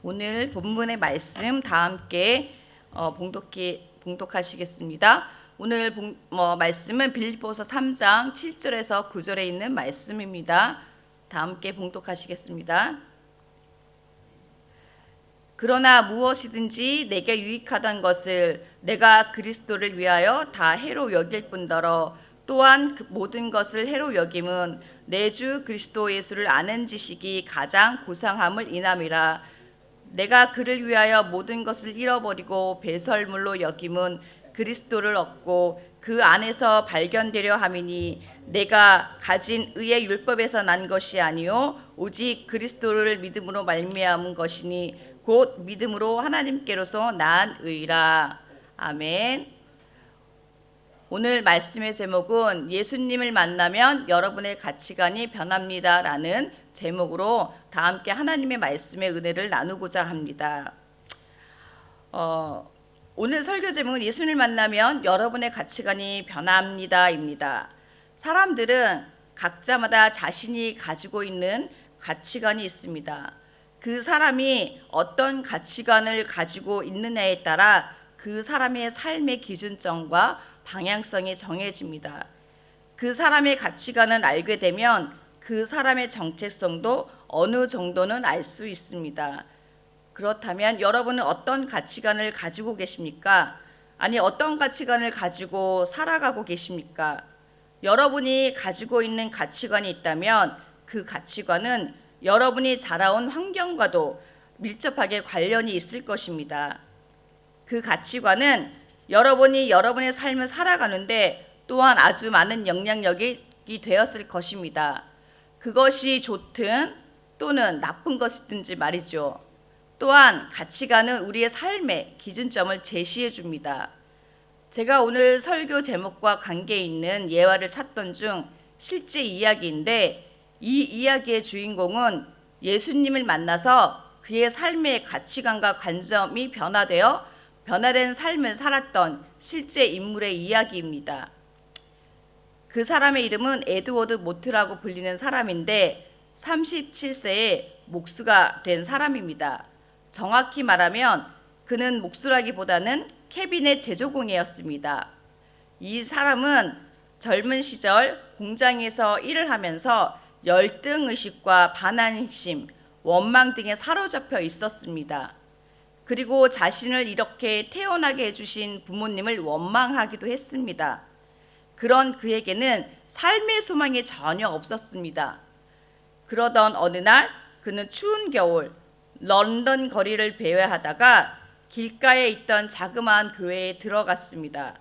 오늘 본문의 말씀 다 함께 봉독하시겠습니다. 오늘 말씀은 빌립보서 3장 7절에서 9절에 있는 말씀입니다. 다 함께 봉독하시겠습니다. 그러나 무엇이든지 내게 유익하던 것을 내가 그리스도를 위하여 다 해로 여길 뿐더러 또한 그 모든 것을 해로 여김은 내 주 그리스도 예수를 아는 지식이 가장 고상함을 인함이라. 내가 그를 위하여 모든 것을 잃어버리고 배설물로 여김은 그리스도를 얻고 그 안에서 발견되려 함이니 내가 가진 의의 율법에서 난 것이 아니요 오직 그리스도를 믿음으로 말미암은 것이니 곧 믿음으로 하나님께로서 난 의라. 아멘. 오늘 말씀의 제목은 예수님을 만나면 여러분의 가치관이 변합니다 라는 제목으로 다 함께 하나님의 말씀의 은혜를 나누고자 합니다. 오늘 설교 제목은 예수님을 만나면 여러분의 가치관이 변합니다 입니다. 사람들은 각자마다 자신이 가지고 있는 가치관이 있습니다. 그 사람이 어떤 가치관을 가지고 있느냐에 따라 그 사람의 삶의 기준점과 방향성이 정해집니다. 그 사람의 가치관을 알게 되면 그 사람의 정체성도 어느 정도는 알 수 있습니다. 그렇다면 여러분은 어떤 가치관을 가지고 계십니까? 아니, 어떤 가치관을 가지고 살아가고 계십니까? 여러분이 가지고 있는 가치관이 있다면 그 가치관은 여러분이 자라온 환경과도 밀접하게 관련이 있을 것입니다. 그 가치관은 여러분이 여러분의 삶을 살아가는데 또한 아주 많은 영향력이 되었을 것입니다. 그것이 좋든 또는 나쁜 것이든지 말이죠. 또한 가치관은 우리의 삶의 기준점을 제시해 줍니다. 제가 오늘 설교 제목과 관계 있는 예화를 찾던 중 실제 이야기인데, 이 이야기의 주인공은 예수님을 만나서 그의 삶의 가치관과 관점이 변화된 삶을 살았던 실제 인물의 이야기입니다. 그 사람의 이름은 에드워드 모트라고 불리는 사람인데 37세에 목수가 된 사람입니다. 정확히 말하면 그는 목수라기보다는 캐비넷 제조공이었습니다. 이 사람은 젊은 시절 공장에서 일을 하면서 열등의식과 반항심, 원망 등에 사로잡혀 있었습니다. 그리고 자신을 이렇게 태어나게 해주신 부모님을 원망하기도 했습니다. 그런 그에게는 삶의 소망이 전혀 없었습니다. 그러던 어느 날 그는 추운 겨울 런던 거리를 배회하다가 길가에 있던 자그마한 교회에 들어갔습니다.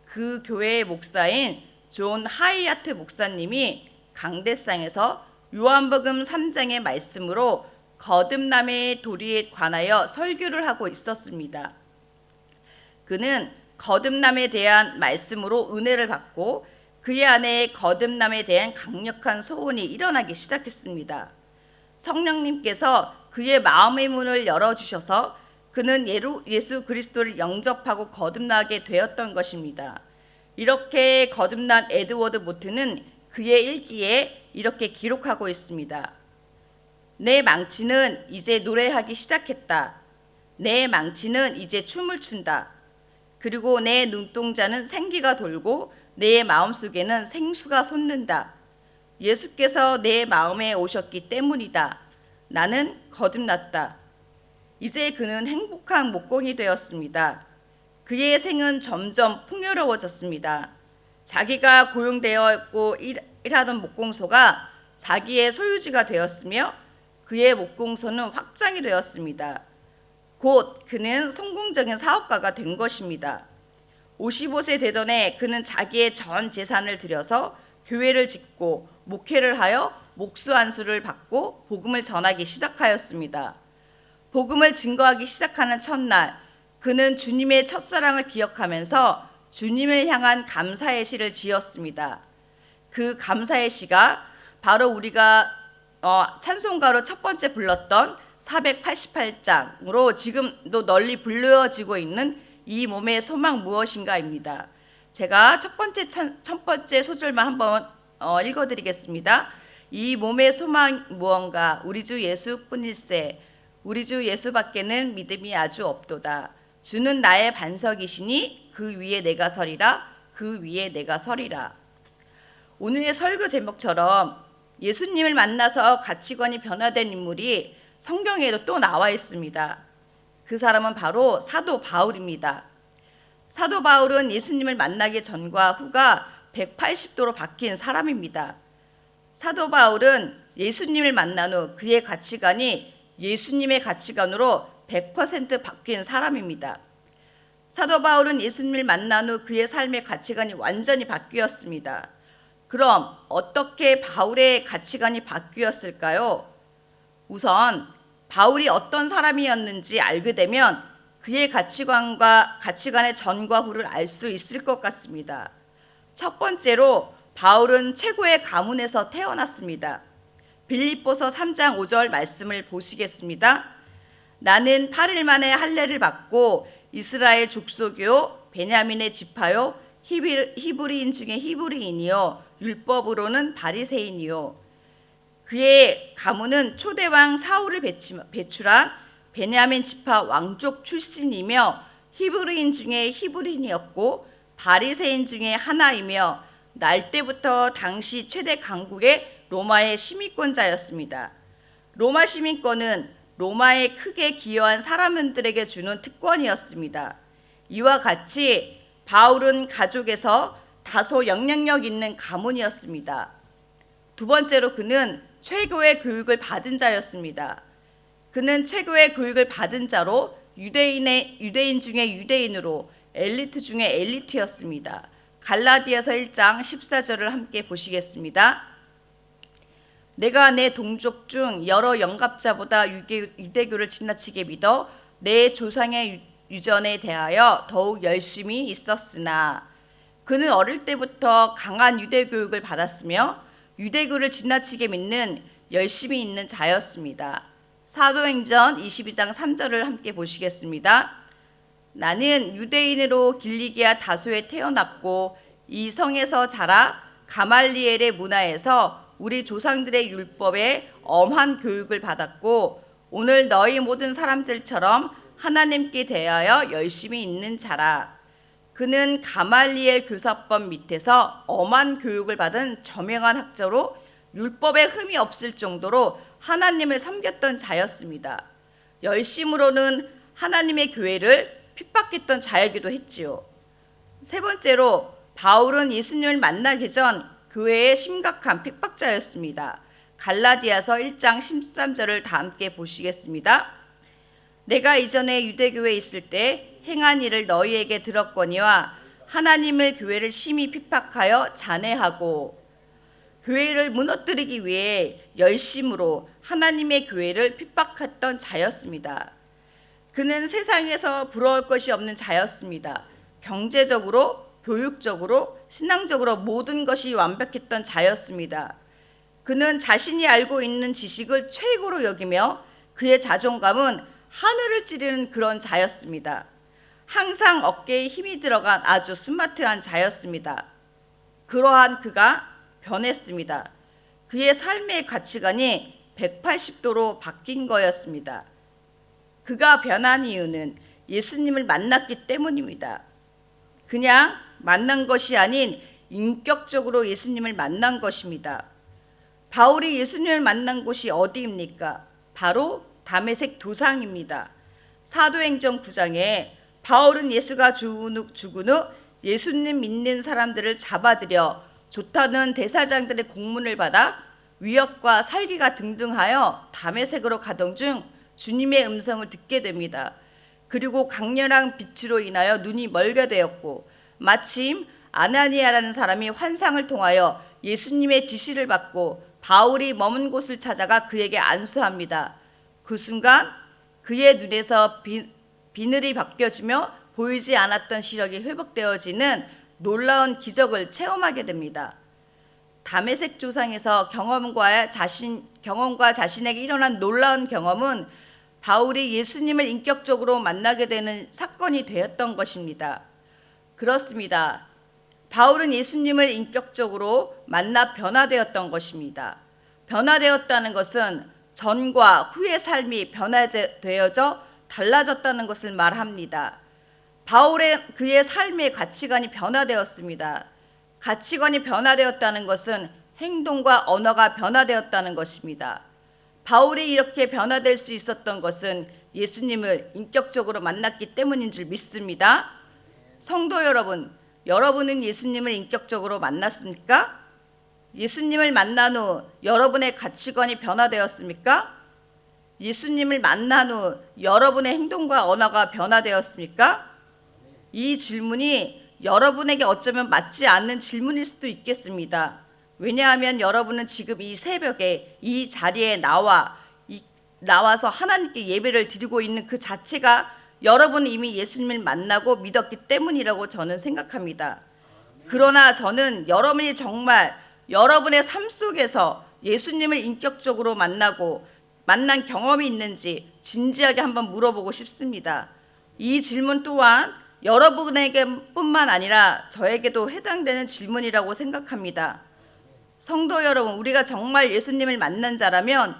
그 교회의 목사인 존 하이아트 목사님이 강대상에서 요한복음 3장의 말씀으로 거듭남의 도리에 관하여 설교를 하고 있었습니다. 그는 거듭남에 대한 말씀으로 은혜를 받고 그의 안에 거듭남에 대한 강력한 소원이 일어나기 시작했습니다. 성령님께서 그의 마음의 문을 열어주셔서 그는 예수 그리스도를 영접하고 거듭나게 되었던 것입니다. 이렇게 거듭난 에드워드 모트는 그의 일기에 이렇게 기록하고 있습니다. 내 망치는 이제 노래하기 시작했다. 내 망치는 이제 춤을 춘다. 그리고 내 눈동자는 생기가 돌고 내 마음속에는 생수가 솟는다. 예수께서 내 마음에 오셨기 때문이다. 나는 거듭났다. 이제 그는 행복한 목공이 되었습니다. 그의 생은 점점 풍요로워졌습니다. 자기가 고용되어 있고 일하던 목공소가 자기의 소유지가 되었으며 그의 목공소는 확장이 되었습니다. 곧 그는 성공적인 사업가가 된 것입니다. 55세 되던 해 그는 자기의 전 재산을 들여서 교회를 짓고 목회를 하여 목수 안수를 받고 복음을 전하기 시작하였습니다. 복음을 증거하기 시작하는 첫날 그는 주님의 첫사랑을 기억하면서 주님을 향한 감사의 시를 지었습니다. 그 감사의 시가 바로 우리가 찬송가로 첫 번째 불렀던 488장으로 지금도 널리 불려지고 있는 이 몸의 소망 무엇인가입니다. 제가 첫 번째 소절만 한번 읽어드리겠습니다. 이 몸의 소망 무언가 우리 주 예수뿐일세. 우리 주 예수밖에는 믿음이 아주 없도다. 주는 나의 반석이시니 그 위에 내가 서리라. 그 위에 내가 서리라. 오늘의 설교 제목처럼 예수님을 만나서 가치관이 변화된 인물이 성경에도 또 나와 있습니다. 그 사람은 바로 사도 바울입니다. 사도 바울은 예수님을 만나기 전과 후가 180도로 바뀐 사람입니다. 사도 바울은 예수님을 만난 후 그의 가치관이 예수님의 가치관으로 100% 바뀐 사람입니다. 사도 바울은 예수님을 만난 후 그의 삶의 가치관이 완전히 바뀌었습니다. 그럼 어떻게 바울의 가치관이 바뀌었을까요? 우선 바울이 어떤 사람이었는지 알게 되면 그의 가치관의 전과 후를 알 수 있을 것 같습니다. 첫 번째로 바울은 최고의 가문에서 태어났습니다. 빌립보서 3장 5절 말씀을 보시겠습니다. 나는 8일 만에 할례를 받고 이스라엘 족속이요 베냐민의 지파요 히브리인 중에 히브리인이요 율법으로는 바리새인이요. 그의 가문은 초대왕 사울을 배출한 베냐민 지파 왕족 출신이며 히브리인 중에 히브리인이었고 바리새인 중에 하나이며 날 때부터 당시 최대 강국의 로마의 시민권자였습니다. 로마 시민권은 로마에 크게 기여한 사람들에게 주는 특권이었습니다. 이와 같이 바울은 가족에서 다소 영향력 있는 가문이었습니다. 두 번째로 그는 최고의 교육을 받은 자였습니다. 그는 최고의 교육을 받은 자로 유대인 중에 유대인으로 엘리트 중에 엘리트였습니다. 갈라디아서 1장 14절을 함께 보시겠습니다. 내가 내 동족 중 여러 영갑자보다 유대교를 지나치게 믿어 내 조상의 유전에 대하여 더욱 열심히 있었으나 그는 어릴 때부터 강한 유대교육을 받았으며 유대교를 지나치게 믿는 열심히 있는 자였습니다. 사도행전 22장 3절을 함께 보시겠습니다. 나는 유대인으로 길리기아 다소에 태어났고 이 성에서 자라 가말리엘의 문화에서 우리 조상들의 율법에 엄한 교육을 받았고 오늘 너희 모든 사람들처럼 하나님께 대하여 열심히 있는 자라. 그는 가말리엘 교사법 밑에서 엄한 교육을 받은 저명한 학자로 율법에 흠이 없을 정도로 하나님을 섬겼던 자였습니다. 열심으로는 하나님의 교회를 핍박했던 자이기도 했지요. 세 번째로 바울은 예수님을 만나기 전 교회의 심각한 핍박자였습니다. 갈라디아서 1장 13절을 다 함께 보시겠습니다. 내가 이전에 유대교회에 있을 때 행한 일을 너희에게 들었거니와 하나님을 교회를 심히 핍박하여 잔해하고 교회를 무너뜨리기 위해 열심으로 하나님의 교회를 핍박했던 자였습니다. 그는 세상에서 부러울 것이 없는 자였습니다. 경제적으로, 교육적으로, 신앙적으로 모든 것이 완벽했던 자였습니다. 그는 자신이 알고 있는 지식을 최고로 여기며 그의 자존감은 하늘을 찌르는 그런 자였습니다. 항상 어깨에 힘이 들어간 아주 스마트한 자였습니다. 그러한 그가 변했습니다. 그의 삶의 가치관이 180도로 바뀐 거였습니다. 그가 변한 이유는 예수님을 만났기 때문입니다. 그냥 만난 것이 아닌 인격적으로 예수님을 만난 것입니다. 바울이 예수님을 만난 곳이 어디입니까? 바로 다메섹 도상입니다. 사도행전 9장에 바울은 예수가 죽은 후 예수님 믿는 사람들을 잡아들여 좋다는 대사장들의 공문을 받아 위협과 살기가 등등하여 다메섹으로 가던 중 주님의 음성을 듣게 됩니다. 그리고 강렬한 빛으로 인하여 눈이 멀게 되었고 마침 아나니아라는 사람이 환상을 통하여 예수님의 지시를 받고 바울이 머문 곳을 찾아가 그에게 안수합니다. 그 순간 그의 눈에서 비늘이 벗겨지며 보이지 않았던 시력이 회복되어지는 놀라운 기적을 체험하게 됩니다. 다메섹 조상에서 경험과 자신에게 일어난 놀라운 경험은 바울이 예수님을 인격적으로 만나게 되는 사건이 되었던 것입니다. 그렇습니다. 바울은 예수님을 인격적으로 만나 변화되었던 것입니다. 변화되었다는 것은 전과 후의 삶이 변화되어져 달라졌다는 것을 말합니다. 그의 삶의 가치관이 변화되었습니다. 가치관이 변화되었다는 것은 행동과 언어가 변화되었다는 것입니다. 바울이 이렇게 변화될 수 있었던 것은 예수님을 인격적으로 만났기 때문인 줄 믿습니다. 성도 여러분, 여러분은 예수님을 인격적으로 만났습니까? 예수님을 만난 후 여러분의 가치관이 변화되었습니까? 예수님을 만난 후 여러분의 행동과 언어가 변화되었습니까? 이 질문이 여러분에게 어쩌면 맞지 않는 질문일 수도 있겠습니다. 왜냐하면 여러분은 지금 이 새벽에 이 자리에 나와서 하나님께 예배를 드리고 있는 그 자체가 여러분은 이미 예수님을 만나고 믿었기 때문이라고 저는 생각합니다. 그러나 저는 여러분이 정말 여러분의 삶 속에서 예수님을 인격적으로 만난 경험이 있는지 진지하게 한번 물어보고 싶습니다. 이 질문 또한 여러분에게뿐만 아니라 저에게도 해당되는 질문이라고 생각합니다. 성도 여러분, 우리가 정말 예수님을 만난 자라면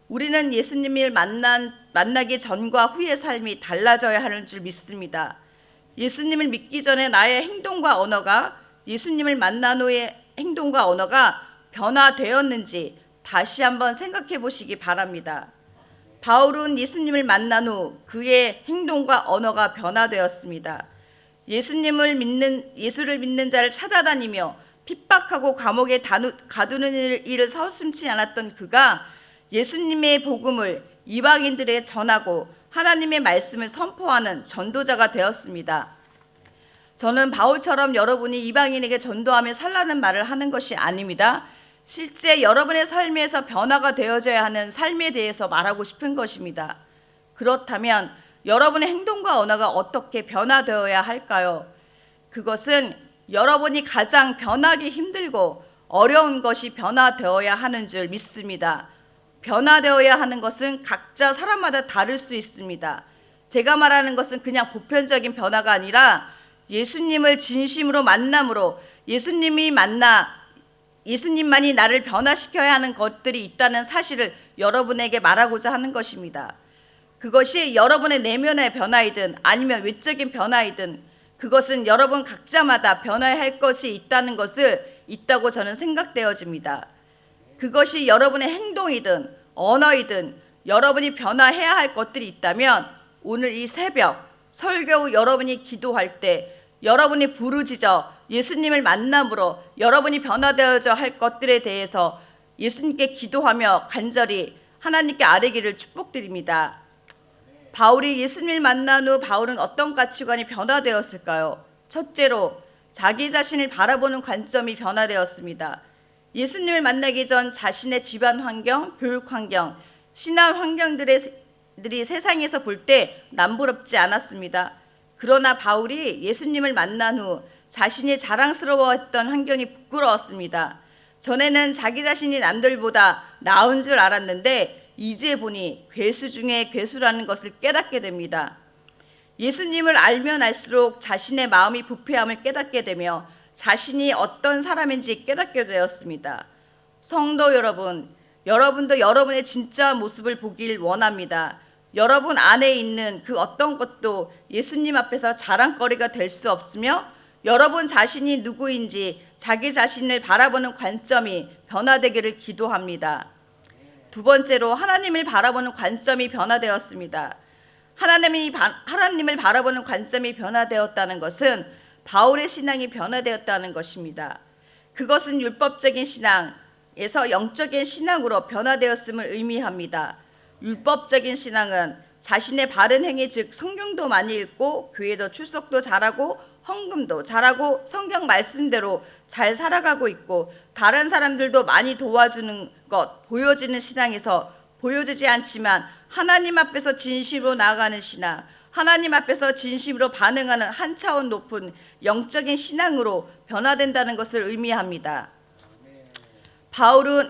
우리는 예수님을 만나기 전과 후의 삶이 달라져야 하는 줄 믿습니다. 예수님을 믿기 전에 나의 행동과 언어가 예수님을 만난 후의 행동과 언어가 변화되었는지 다시 한번 생각해 보시기 바랍니다. 바울은 예수님을 만난 후 그의 행동과 언어가 변화되었습니다. 예수를 믿는 자를 찾아다니며 핍박하고 감옥에 가두는 일을 서슴지 않았던 그가 예수님의 복음을 이방인들에게 전하고 하나님의 말씀을 선포하는 전도자가 되었습니다. 저는 바울처럼 여러분이 이방인에게 전도하며 살라는 말을 하는 것이 아닙니다. 실제 여러분의 삶에서 변화가 되어져야 하는 삶에 대해서 말하고 싶은 것입니다. 그렇다면 여러분의 행동과 언어가 어떻게 변화되어야 할까요? 그것은 여러분이 가장 변하기 힘들고 어려운 것이 변화되어야 하는 줄 믿습니다. 변화되어야 하는 것은 각자 사람마다 다를 수 있습니다. 제가 말하는 것은 그냥 보편적인 변화가 아니라 예수님을 진심으로 만남으로 예수님만이 나를 변화시켜야 하는 것들이 있다는 사실을 여러분에게 말하고자 하는 것입니다. 그것이 여러분의 내면의 변화이든 아니면 외적인 변화이든 그것은 여러분 각자마다 변화해야 할 것이 있다고 저는 생각되어집니다. 그것이 여러분의 행동이든 언어이든 여러분이 변화해야 할 것들이 있다면 오늘 이 새벽 설교 후 여러분이 기도할 때 여러분이 부르짖어 예수님을 만남으로 여러분이 변화되어져 할 것들에 대해서 예수님께 기도하며 간절히 하나님께 아뢰기를 축복드립니다. 바울이 예수님을 만난 후 바울은 어떤 가치관이 변화되었을까요? 첫째로 자기 자신을 바라보는 관점이 변화되었습니다. 예수님을 만나기 전 자신의 집안 환경, 교육 환경, 신앙 환경들이 세상에서 볼 때 남부럽지 않았습니다. 그러나 바울이 예수님을 만난 후 자신이 자랑스러워했던 환경이 부끄러웠습니다. 전에는 자기 자신이 남들보다 나은 줄 알았는데 이제 보니 괴수 중에 괴수라는 것을 깨닫게 됩니다. 예수님을 알면 알수록 자신의 마음이 부패함을 깨닫게 되며 자신이 어떤 사람인지 깨닫게 되었습니다. 성도 여러분, 여러분도 여러분의 진짜 모습을 보길 원합니다. 여러분 안에 있는 그 어떤 것도 예수님 앞에서 자랑거리가 될 수 없으며 여러분 자신이 누구인지 자기 자신을 바라보는 관점이 변화되기를 기도합니다. 두 번째로 하나님을 바라보는 관점이 변화되었습니다. 하나님을 바라보는 관점이 변화되었다는 것은 바울의 신앙이 변화되었다는 것입니다. 그것은 율법적인 신앙에서 영적인 신앙으로 변화되었음을 의미합니다. 율법적인 신앙은 자신의 바른 행위 즉 성경도 많이 읽고 교회도 출석도 잘하고 헌금도 잘하고 성경 말씀대로 잘 살아가고 있고 다른 사람들도 많이 도와주는 것 보여지는 신앙에서 보여지지 않지만 하나님 앞에서 진심으로 나아가는 신앙, 하나님 앞에서 진심으로 반응하는 한 차원 높은 영적인 신앙으로 변화된다는 것을 의미합니다. 바울은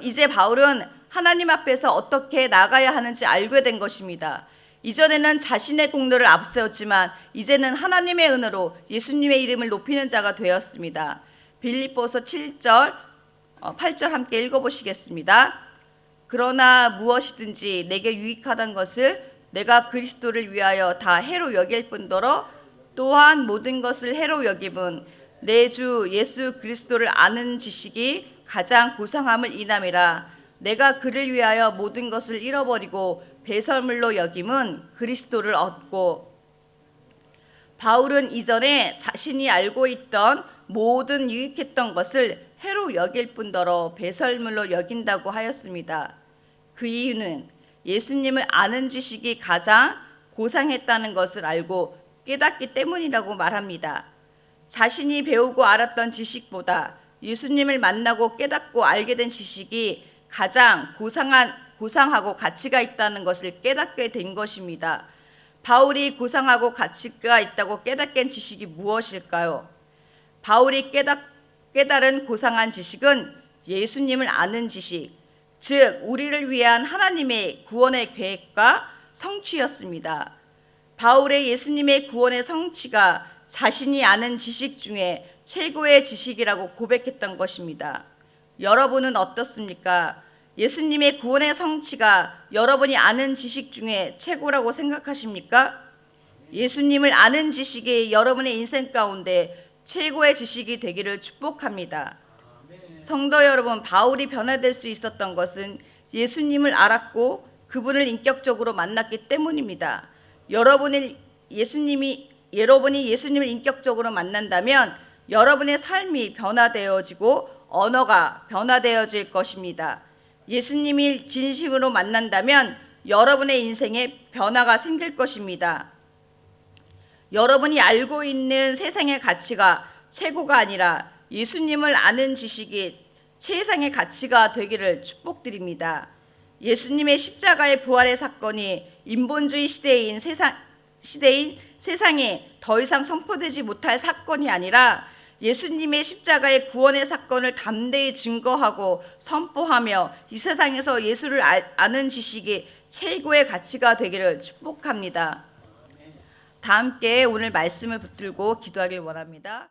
하나님 앞에서 어떻게 나가야 하는지 알게 된 것입니다. 이전에는 자신의 공로를 앞세웠지만 이제는 하나님의 은혜로 예수님의 이름을 높이는 자가 되었습니다. 빌립보서 7절 8절 함께 읽어보시겠습니다. 그러나 무엇이든지 내게 유익하던 것을 내가 그리스도를 위하여 다 해로 여길 뿐더러 또한 모든 것을 해로 여김은 내 주 예수 그리스도를 아는 지식이 가장 고상함을 인함이라. 내가 그를 위하여 모든 것을 잃어버리고 배설물로 여김은 그리스도를 얻고. 바울은 이전에 자신이 알고 있던 모든 유익했던 것을 해로 여길 뿐더러 배설물로 여긴다고 하였습니다. 그 이유는 예수님을 아는 지식이 가장 고상했다는 것을 알고 깨닫기 때문이라고 말합니다. 자신이 배우고 알았던 지식보다 예수님을 만나고 깨닫고 알게 된 지식이 가장 고상하고 가치가 있다는 것을 깨닫게 된 것입니다. 바울이 고상하고 가치가 있다고 깨닫게 된 지식이 무엇일까요? 바울이 깨달은 고상한 지식은 예수님을 아는 지식, 즉 우리를 위한 하나님의 구원의 계획과 성취였습니다. 바울의 예수님의 구원의 성취가 자신이 아는 지식 중에 최고의 지식이라고 고백했던 것입니다. 여러분은 어떻습니까? 예수님의 구원의 성취가 여러분이 아는 지식 중에 최고라고 생각하십니까? 예수님을 아는 지식이 여러분의 인생 가운데 최고의 지식이 되기를 축복합니다. 성도 여러분, 바울이 변화될 수 있었던 것은 예수님을 알았고 그분을 인격적으로 만났기 때문입니다. 여러분이 예수님을 인격적으로 만난다면 여러분의 삶이 변화되어지고 언어가 변화되어질 것입니다. 예수님이 진심으로 만난다면 여러분의 인생에 변화가 생길 것입니다. 여러분이 알고 있는 세상의 가치가 최고가 아니라 예수님을 아는 지식이 최상의 가치가 되기를 축복드립니다. 예수님의 십자가의 부활의 사건이 인본주의 시대인 세상에 더 이상 선포되지 못할 사건이 아니라 예수님의 십자가의 구원의 사건을 담대히 증거하고 선포하며 이 세상에서 예수를 아는 지식이 최고의 가치가 되기를 축복합니다. 다 함께 오늘 말씀을 붙들고 기도하길 원합니다.